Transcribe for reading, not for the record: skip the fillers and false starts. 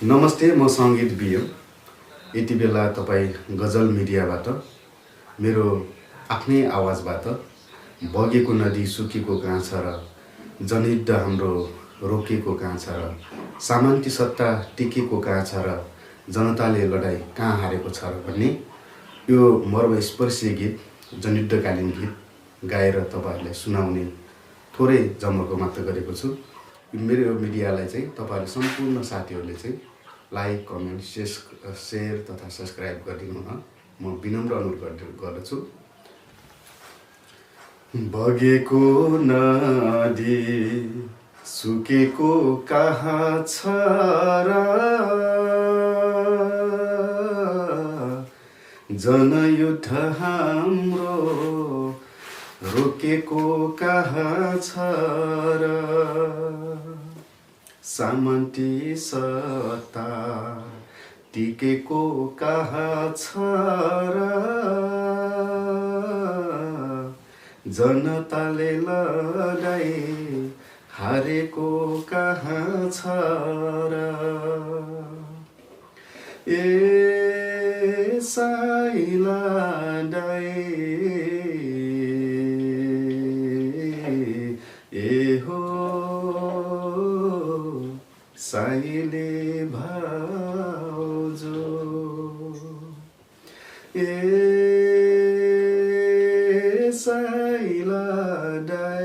नमस्ते, म सङ्गीत बिएम। यति बेला तपाईँ गजल मिडियाबाट मेरो आफ्नै आवाजबाट बगेको नदी सुकेको कहाँ छ र जनयुद्ध हाम्रो रोकिएको कहाँ छ र सामन्ती सत्ता टिकेको कहाँ छ र जनताले लडाइँ कहाँ हारेको छ र भन्ने यो मर्मस्पर्शी गीत, जनयुद्धकालीन गीत गाएर तपाईँहरूलाई सुनाउने थोरै जमर्को मात्र गरेको छु। मेरो यो मिडियालाई चाहिँ तपाईँहरू सम्पूर्ण साथीहरूले चाहिँ लाइक, कमेन्ट, सेयर तथा सब्सक्राइब गरिदिनु हुन म विनम्र अनुरोध गर्दछु। बगेको नदी सुकेको कहाँ छ र जनयुद्ध हाम्रो रोकेको कहाँ छ र सामन्ती सत्ता टिकेको कहाँ छ र जनताले लडाइँ हारेको कहाँ छ र ए साइला डाइ ए हो साइले भाउजू ए साइला डाइ